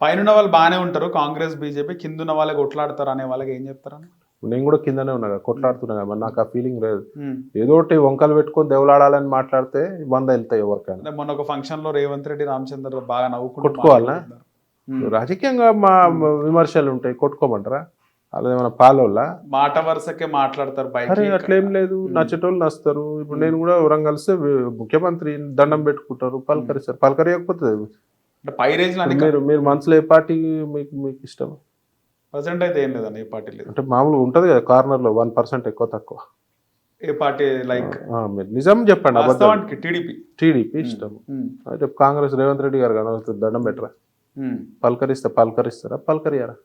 పైన వాళ్ళు బాగానే ఉంటారు కాంగ్రెస్ బీజేపీ, కింద ఉన్న వాళ్ళకి కొట్లాడతారు అనే వాళ్ళకి ఏం చెప్తారని? నేను కూడా కిందనే ఉన్నా కదా, కొట్లాడుతున్నా కదా, మరి నాకు ఆ ఫీలింగ్ లేదు. ఏదో ఒకటి వంకలు పెట్టుకొని దేవులాడాలని మాట్లాడితే 100 వెళ్తాయి ఎవరికైనా. మొన్న ఒక ఫంక్షన్ లో రేవంత్ రెడ్డి రామచంద్ర బాగా నవ్వుకుంటూ కొట్టుకోవాలనా? రాజకీయంగా మా విమర్శలు ఉంటాయి, కొట్టుకోమంటారా? అలా ఏమైనా పాలోళ్ళ మాట వరుసకే మాట్లాడతారు అరే బయట. అట్లేం లేదు, నచ్చేటోళ్ళు నస్తారు. ఇప్పుడు నేను కూడా ఎవరైనా కలిస్తే ముఖ్యమంత్రి దండం పెట్టుకుంటారు, పలకరిస్తారు. పలకరియకపోతే పై రేంజ్ మీరు మనసులో ఏ పార్టీ మీకు మీకు ఇష్టం? ప్రజెంట్ అయితే ఏం లేదండి, ఏ పార్టీ లేదు. అంటే మామూలుగా ఉంటుంది కదా కార్నర్ లో 1% ఎక్కువ తక్కువ. ఏ పార్టీ లైక్ మీరు నిజం చెప్పండి. వాస్తవానికి టీడీపీ ఇష్టం. అయితే కాంగ్రెస్ రేవంత్ రెడ్డి గారు కనబడుతుంది, దండం పెట్టరా? పలకరిస్తారా? పలకరియారా?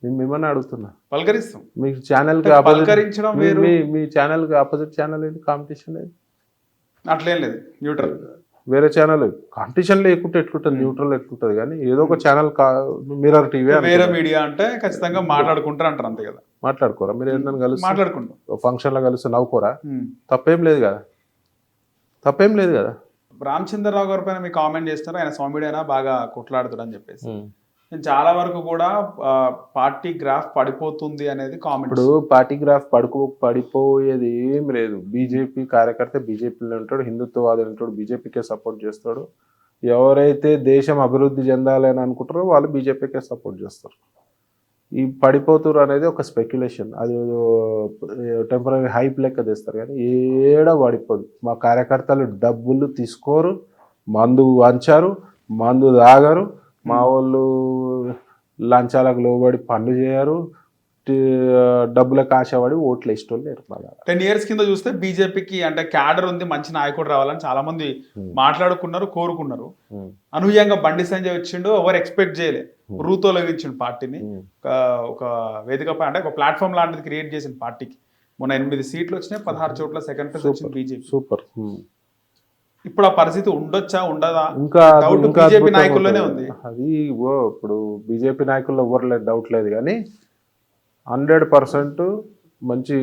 నేను మిమ్మల్ని అడుగుతున్నా. పలకరిస్తాం. మీ ఛానల్ కి పలకరించడం వేరు, మీ ఛానల్ కి ఆపోజిట్ ఛానల్ ఏంటి? కాంపిటీషన్ లేదు, అట్లేం లేదు. న్యూట్రల్. వేరే ఛానల్ కాంపిటీషన్ లేకుంటే ఎట్లుంటుంది, న్యూట్రల్ ఎట్లుంటుంది. కానీ ఏదో ఒక ఛానల్ మిర్రర్ టీవీ వేరే మీడియా అంటే ఖచ్చితంగా మాట్లాడుకుంటారు అంటారు, అంతే కదా. మాట్లాడుకోరా? మీరు ఏదైనా కలిసి మాట్లాడుకుంటాం, ఫంక్షన్ లో కలిసి నవ్వుకోరా? తప్పేం లేదు కదా, తప్పేం లేదు కదా. రామచంద్రరావు గారి పైన మీకు కామెంట్ చేస్తారు, ఆయన సౌమ్యుడైనా బాగా కొట్లాడుతాడు అని చెప్పేసి. నేను చాలా వరకు కూడా పార్టీ గ్రాఫ్ పడిపోతుంది అనేది కామెంట్. ఇప్పుడు పార్టీ గ్రాఫ్ పడిపోయేది ఏం లేదు. బీజేపీ కార్యకర్త బీజేపీలో ఉంటాడు, హిందుత్వవాది ఉంటాడు, బీజేపీకే సపోర్ట్ చేస్తాడు. ఎవరైతే దేశం అభివృద్ధి చెందాలి అని అనుకుంటారో వాళ్ళు బీజేపీకే సపోర్ట్ చేస్తారు. ఈ పడిపోతురు అనేది ఒక స్పెక్యులేషన్, అది టెంపరీ హైప్ లెక్క తెస్తారు. కానీ ఏడ పడిపోదు. మా కార్యకర్తలు డబ్బులు తీసుకోరు, మందు వంచారు, మందు తాగరు, మా వాళ్ళు లంచాలకు లోబడి పనులు చేయరు, డబ్బులకు ఆశపడి ఓట్లు వేసేటోళ్ళు లేరు. 10 years కింద చూస్తే బీజేపీకి అంటే క్యాడర్ ఉంది, మంచి నాయకుడు రావాలని చాలా మంది మాట్లాడుకున్నారు, కోరుకున్నారు. అనూహ్యంగా బండి సంజయ్ వచ్చిండు, ఎవరు ఎక్స్పెక్ట్ చేయలే. రూతోలగించిండు పార్టీని, ఒక వేదికపై అంటే ఒక ప్లాట్ఫామ్ లాంటిది క్రియేట్ చేసిన పార్టీకి. మొన్న 8 సీట్లు వచ్చినాయి, 16 చోట్ల సెకండ్ ప్లేస్ వచ్చింది బీజేపీ. సూపర్. ఇప్పుడు ఆ పరిస్థితి ఉండొచ్చా ఉండదా? ఇంకా బీజేపీ నాయకుల్లోనే ఉంది అది. ఇప్పుడు బీజేపీ నాయకుల్లో ఎవరు లేదు, డౌట్ లేదు. కానీ 100% మంచి.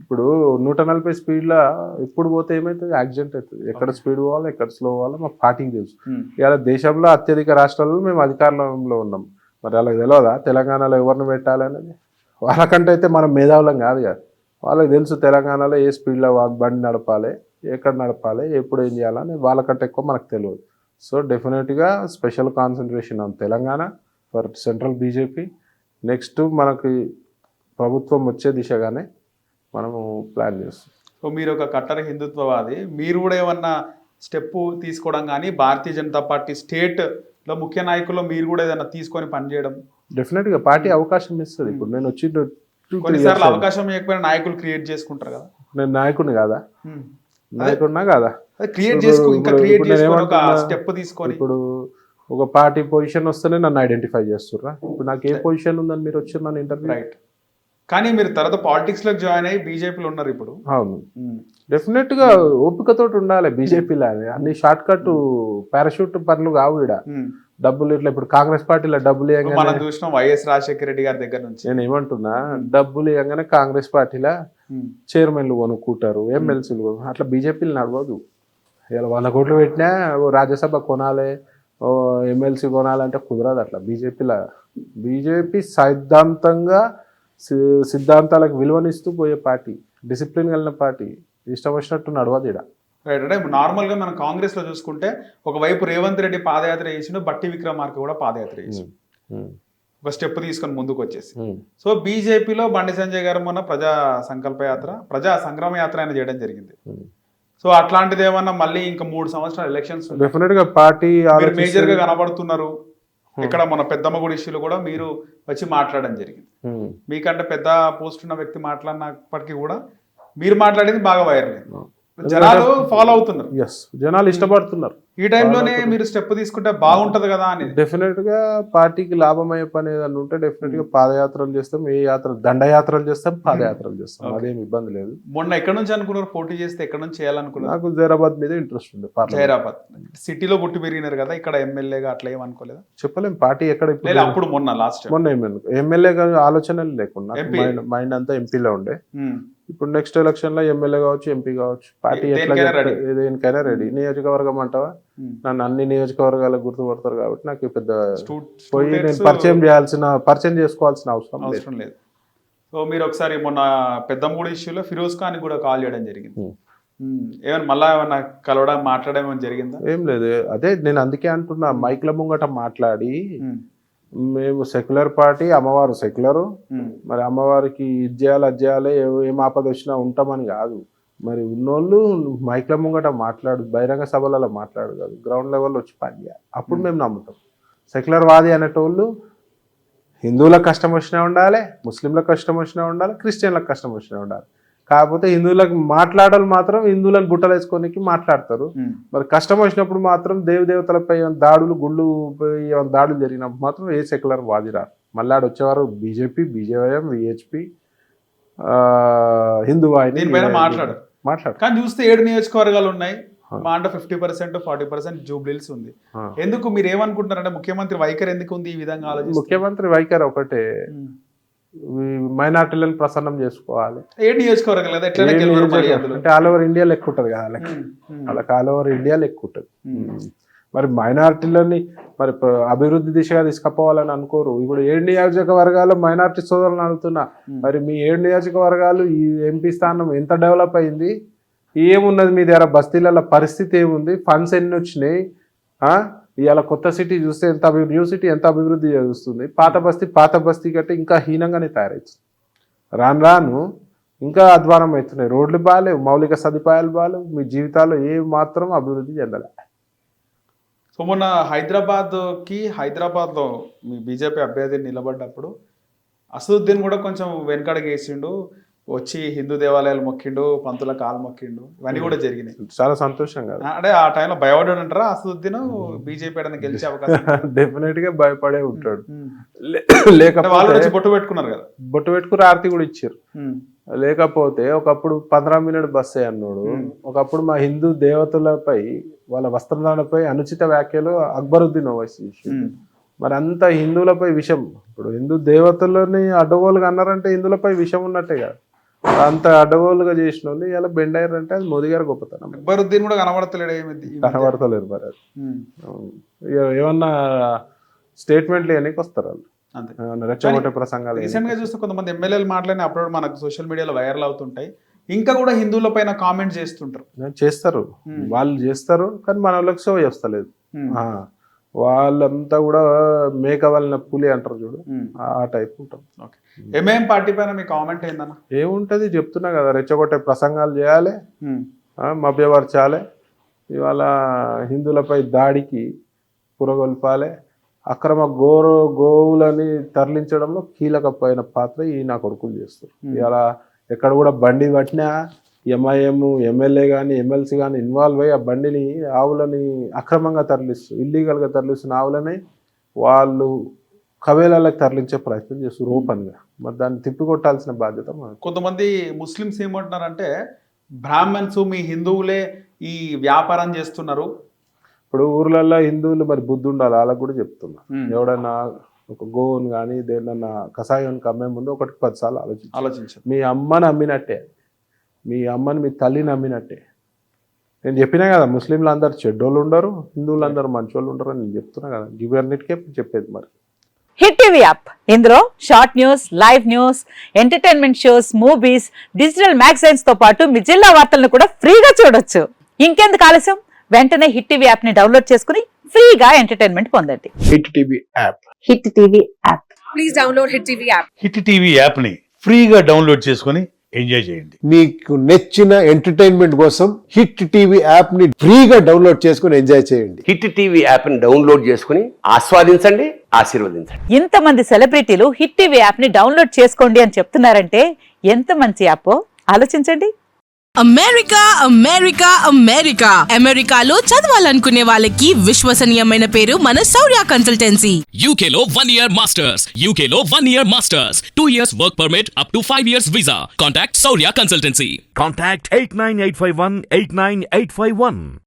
ఇప్పుడు 140 స్పీడ్లో ఇప్పుడు పోతే ఏమవుతుంది? యాక్సిడెంట్ అవుతుంది. ఎక్కడ స్పీడ్ పోవాలో ఎక్కడ స్లో పోవాలో మా పార్టీకి తెలుసు. ఇలా దేశంలో అత్యధిక రాష్ట్రాల్లో మేము అధికారంలో ఉన్నాం. మరి వాళ్ళకి తెలియదా తెలంగాణలో ఎవరిని పెట్టాలనేది? వాళ్ళకంటే అయితే మనం మేధావులం కాదు కదా. వాళ్ళకి తెలుసు తెలంగాణలో ఏ స్పీడ్లో బండి నడపాలి, ఎక్కడ నడపాలి, ఎప్పుడు ఏం చేయాలని వాళ్ళకంటే ఎక్కువ మనకు తెలియదు. సో డెఫినెట్గా special concentration on Telangana for central BJP. Next మనకి ప్రభుత్వం వచ్చే దిశగానే మనము ప్లాన్ చేస్తాం. సో మీరు ఒక కట్టర హిందుత్వవాది, మీరు కూడా ఏమన్నా స్టెప్ తీసుకోవడం కానీ భారతీయ జనతా పార్టీ స్టేట్లో ముఖ్య నాయకుల్లో మీరు కూడా ఏదైనా తీసుకొని పనిచేయడం? డెఫినెట్గా పార్టీ అవకాశం ఇస్తుంది. ఇప్పుడు నేను వచ్చి కొన్నిసార్లు అవకాశం లేకపోయినా నాయకులు క్రియేట్ చేసుకుంటారు కదా. నేను నాయకుడిని కాదా? నాయకుడినా కాదా? క్రియేట్ చేసుకో, ఇంకా క్రియేట్ చేసుకొని ఒక స్టెప్ తీసుకొని. ఇప్పుడు ఒక పార్టీ పొజిషన్ వస్తేనే నన్ను ఐడెంటిఫై చేస్తుర్రా? ఇప్పుడు నాకు ఏ పొజిషన్ ఉందని మీరు వచ్చి నన్ను ఇంటర్వ్యూ. రైట్. కానీ మీరు తర్వాత పాలిటిక్స్ లోకి జాయిన్ అయ్యి బీజేపీలో ఉన్నారు ఇప్పుడు. అవును, డెఫినెట్ గా ఓపికతోటి ఉండాలి. బీజేపీలో అన్ని షార్ట్ కట్ పారాషూట్ పనులు కావు. ఇక్కడ డబ్బులు ఇట్లా ఇప్పుడు కాంగ్రెస్ పార్టీలో డబ్బులు మనం చూసినాం వైఎస్ రాజశేఖర రెడ్డి గారి దగ్గర నుంచి. నేను ఏమంటున్నా, డబ్బులు ఇవ్వగానే కాంగ్రెస్ పార్టీలో చైర్మన్లు కొనుక్కుంటారు, ఎమ్మెల్సీలు. అట్లా బీజేపీలు నడవదు. ఇలా 100 కోట్లు పెట్టినా రాజ్యసభ కొనాలి, ఎమ్మెల్సీ కొనాలంటే కుదరదు. అట్లా బీజేపీ సిద్ధాంతాలకు విలువనిస్తూ పోయే పార్టీ, డిసిప్లిన్ కలిగిన పార్టీ. ఇష్టం వచ్చినట్టు నడవదు ఇక్కడ. రైట్. అంటే నార్మల్గా మనం కాంగ్రెస్లో చూసుకుంటే ఒకవైపు రేవంత్ రెడ్డి పాదయాత్ర చేసిండు, బట్టి విక్రమార్క కూడా పాదయాత్ర చేసిండు, ఒక స్టెప్ తీసుకొని ముందుకు వచ్చేసి. సో బీజేపీలో బండి సంజయ్ గారు మొన్న ప్రజా సంగ్రామ యాత్ర ఆయన చేయడం జరిగింది. సో అట్లాంటిది ఏమన్నా మళ్ళీ ఇంకా 3 సంవత్సరాలు ఎలక్షన్స్ డెఫినెట్ గా పార్టీ మేజర్ గా కనబడుతున్నారు. ఇక్కడ మన పెద్దమ్మగుడి ఇష్యూలో కూడా మీరు వచ్చి మాట్లాడడం జరిగింది. మీకంటే పెద్ద పోస్ట్ ఉన్న వ్యక్తి మాట్లాడినప్పటికీ కూడా మీరు మాట్లాడేది బాగా వైరల్. జనాలు ఫాలో అవుతున్నారు, జనాలు ఇష్టపడుతున్నారు. ఈ టైంలోనే మీరు స్టెప్ తీసుకుంటే బాగుంటది కదా అని. డెఫినెట్ గా పార్టీకి లాభం అయ్యే పని ఏదన్నా ఉంటే డెఫినెట్ గా పాదయాత్రలు చేస్తాం, దండయాత్రలు చేస్తాం, పాదయాత్రలు చేస్తాం. అదేం ఇబ్బంది లేదు. మొన్న ఎక్కడి నుంచి అనుకున్నారు పోటీ చేస్తే? ఎక్కడి నుంచి చేయాలనుకున్నారు? నాకు జైరాబాద్ మీద ఇంట్రెస్ట్ ఉంది. జైరాబాద్ సిటీలో పుట్టి పెరిగినారు కదా, ఇక్కడ ఎమ్మెల్యేగా అట్లా ఏమనుకోలేదా? చెప్పలేం. పార్టీ ఎక్కడ అప్పుడు మొన్న ఎమ్మెల్యేగా ఆలోచనలు లేకుండా మైండ్ అంతా ఎంపీలో ఉండే. ఇప్పుడు నెక్స్ట్ ఎలక్షన్ లో ఎమ్మెల్యే కావచ్చు, ఎంపీ కావచ్చు, పార్టీ ఎట్లా దేనికైనా రెడీ. నియోజకవర్గం అంటావా? నన్ను అన్ని నియోజకవర్గాలకు గుర్తుపడతారు కాబట్టి నాకు పెద్ద పోయి నేను స్టూడెంట్స్ పరిచయం చేసుకోవాల్సిన అవసరం లేదు. అవసరం లేదు. సో మీరు ఒకసారి మొన్న పెద్దమూడు ఇష్యూలో ఫిరోజ్ ఖాన్ కూడా కాల్ చేయడం జరిగింది. ఏమైనా మళ్ళా ఏమన్నా కలవడం మాట్లాడడం జరిగిందా? ఏం లేదు. అదే నేను అందుకే అంటున్నా, మైక్ల ముంగట మాట్లాడి మేము సెక్యులర్ పార్టీ, అమ్మవారు సెక్యులరు, మరి అమ్మవారికి ఇది చేయాలి అది చేయాలి, ఏం ఆపద వచ్చినా ఉంటామని కాదు. మరి ఉన్నోళ్ళు మైక్ల ముంగట మాట్లాడు, బహిరంగ సభలలో మాట్లాడు కాదు, గ్రౌండ్ లెవెల్లో వచ్చి పని చేయాలి. అప్పుడు మేము నమ్ముతాం. సెక్యులర్ వాది అనేటోళ్ళు హిందువులకు కష్టం వచ్చినా ఉండాలి, ముస్లింలకు కష్టం వచ్చినా ఉండాలి, క్రిస్టియన్లకు కష్టం వచ్చినా ఉండాలి. కాకపోతే హిందువులకు మాట్లాడాలి మాత్రం హిందువులను బుట్టలు వేసుకోనికి మాట్లాడతారు. మరి కష్టం వచ్చినప్పుడు మాత్రం దేవతలపై దాడులు, గుళ్ళు దాడులు జరిగినప్పుడు మాత్రం ఏ సెక్యులర్ వాది రారు. మళ్ళీ ఆడ వచ్చేవారు బీజేపీ, బీజేవైఎం, విహెచ్పి, హిందూ వాహిని మాట్లాడు. కానీ చూస్తే 7 నియోజకవర్గాలు ఉన్నాయి. మా అంటే 50%, 40% జూబ్లీస్ ఉంది. ఎందుకు మీరు ఏమనుకుంటున్నారంటే ముఖ్యమంత్రి వైఖరి ఎందుకు ఉంది ఈ విధంగా ఆలోచిస్తారు? ముఖ్యమంత్రి వైఖరి ఒకటే, మైనార్టీలను ప్రసన్నం చేసుకోవాలి. 7 నియోజకవర్గాలు అంటే ఆల్ ఓవర్ ఇండియా లెక్క ఉంటుంది కదా వాళ్ళకి ఆల్ ఓవర్ ఇండియా లెక్క ఉంటుంది. మరి మైనార్టీలని మరి అభివృద్ధి దిశగా తీసుకుపోవాలని అనుకోరు. ఇప్పుడు 7 నియోజకవర్గాలు మైనార్టీ సోదరులను అడుగుతున్నా, మరి మీ 7 నియోజకవర్గాలు ఈ ఎంపీ స్థానం ఎంత డెవలప్ అయింది, ఏమున్నది మీ దగ్గర, బస్తీల పరిస్థితి ఏముంది, ఫండ్స్ ఎన్ని వచ్చినాయి, ఇవాళ కొత్త సిటీ చూస్తే ఎంత న్యూ సిటీ ఎంత అభివృద్ధి చేస్తుంది, పాత బస్తీ కంటే ఇంకా హీనంగానే తయారవుతుంది. రాను రాను ఇంకా అధ్వానం అవుతున్నాయి, రోడ్లు బాగాలేవు, మౌలిక సదుపాయాలు బాగాలేవు, మీ జీవితాల్లో ఏ మాత్రం అభివృద్ధి చెందలే. సో మొన్న హైదరాబాద్లో మీ బీజేపీ అభ్యర్థి నిలబడ్డప్పుడు అసదుద్దీన్ కూడా కొంచెం వెనకడుగేసిండు, వచ్చి హిందూ దేవాలయాలు మొక్కిండు, పంతుల కాలు మొక్కిండు, ఇవన్నీ కూడా జరిగినాయి. చాలా సంతోషం కదా. అంటే ఆ టైంలో భయపడ్డాడు అంటారా అసదుద్దీన్ బీజేపీ ఏదైనా గెలిచే అవకాశం? డెఫినెట్ గా భయపడే ఉంటాడు. లేకపోతే వాళ్ళు వచ్చి బొట్టు పెట్టుకున్నారు కదా, బొట్టు పెట్టుకుని ఆరతి కూడా ఇచ్చారు. లేకపోతే ఒకప్పుడు 15 మినిట్ బస్సే అన్నాడు. ఒకప్పుడు మా హిందూ దేవతలపై, వాళ్ళ వస్త్రదానపై అనుచిత వ్యాఖ్యలు అక్బరుద్దీన్ ఓవైసీ. మరి అంత హిందువులపై విషం, ఇప్పుడు హిందూ దేవతలని అడ్డగోలుగా అన్నారంటే హిందువులపై విషం ఉన్నట్టే కదా. అంత అడ్డగోలుగా చేసిన వాళ్ళు ఇలా బెండ్ అయ్యారంటే అది మోదీ గారు గొప్పతనం. అక్బరుద్దీన్ కూడా కనబడతలేడు మరి అది ఏమన్నా స్టేట్మెంట్లు ఇవన్నీ వస్తారు వాళ్ళు, రెచ్చగొట్టే ప్రసంగాలు. రీసెంట్ గా చూస్తే కొంతమంది ఎమ్మెల్యేలు మాట్లాడిన అప్పుడు మనకు సోషల్ మీడియాలో వైరల్ అవుతుంటాయి, ఇంకా కూడా హిందువుల పైన కామెంట్ చేస్తారు. వాళ్ళు చేస్తారు కానీ మన వాళ్ళకి షో చేస్తలేదు. వాళ్ళంతా కూడా మేక వాళ్ళ పులి అంటారు చూడు, ఆ టైప్ ఉంటాం. ఎంఐఎం పార్టీ పైన మీ కామెంట్ ఏందన్నా? ఏముంటది చెప్తున్నా కదా, రెచ్చగొట్టే ప్రసంగాలు చేయాలి, మభ్యపరచాలి, ఇవాళ హిందువులపై దాడికి పురగొల్పాలి, అక్రమ గోవులని తరలించడంలో కీలకమైన పాత్ర ఈ నా కొడుకులు చేస్తారు. ఇవాళ ఎక్కడ కూడా బండి పట్టినా ఎంఐఎం ఎమ్మెల్యే కానీ ఎమ్మెల్సీ కానీ ఇన్వాల్వ్ అయ్యి ఆ బండిని, ఆవులని అక్రమంగా ఇల్లీగల్గా తరలిస్తున్న ఆవులని వాళ్ళు కవేలాలకు తరలించే ప్రయత్నం చేస్తారు ఓపెన్గా. మరి దాన్ని తిప్పికొట్టాల్సిన బాధ్యత. కొంతమంది ముస్లిమ్స్ ఏమంటున్నారంటే బ్రాహ్మణ్స్ మీ హిందువులే ఈ వ్యాపారం చేస్తున్నారు. ఇప్పుడు ఊర్లలో హిందువులు మరి బుద్ధి ఉండాలి, వాళ్ళకు కూడా చెప్తున్నా. ఎవడన్నా ఒక గోవును కానీ దేన్నన్నా కషాయానికి అమ్మే ముందు 1-10 సార్లు ఆలోచించాలి. మీ అమ్మని అమ్మినట్టే, మీ అమ్మని మీ తల్లిని నమ్మినట్టే. నేను చెప్పినా కదా, ముస్లింలు అందరు చెడ్డోళ్ళు ఉండరు, హిందువులు అందరూ మంచోళ్ళు ఉండరు అని నేను చెప్తున్నా కదా. ఇవన్నిటికే చెప్పేది. మరి హిట్ టీవీ యాప్, ఇందులో short news, live news, entertainment shows, movies, digital magazines తో పాటు మీ జిల్లా వార్తలను కూడా ఫ్రీగా చూడొచ్చు. ఇంకెందుకు ఆలస్యం, వెంటనే హిట్ టీవీ యాప్ ని డౌన్లోడ్ చేసుకుని ఫ్రీగా ఎంటర్టైన్మెంట్ పొందండి. Hit TV app. Hit TV app. Please download hit TV app. Hit TV app ని ఫ్రీగా డౌన్లోడ్ చేసుకుని ఎంజాయ్ చేయండి. మీకు నచ్చిన ఎంటర్టైన్మెంట్ కోసం హిట్ టీవీ యాప్ ని ఫ్రీగా డౌన్లోడ్ చేసుకుని ఎంజాయ్ చేయండి. హిట్ టీవీ యాప్ ని డౌన్లోడ్ చేసుకుని ఆస్వాదించండి, ఆశీర్వదించండి. ఇంతమంది సెలబ్రిటీలు హిట్ టీవీ యాప్ ని డౌన్లోడ్ చేసుకోండి అని చెప్తున్నారంటే ఎంత మంచి యాప్ ఆలోచించండి. అమెరికా అమెరికా అమెరికా అమెరికాలో చదవాలనుకునే వాళ్ళకి విశ్వసనీయమైన పేరు మన శౌర్య కన్సల్టెన్సీ. UK లో 1 year masters. UK లో 1 year masters. 2 years work permit up to 5 years visa. Contact Saurya Consultancy. Contact 89851 89851.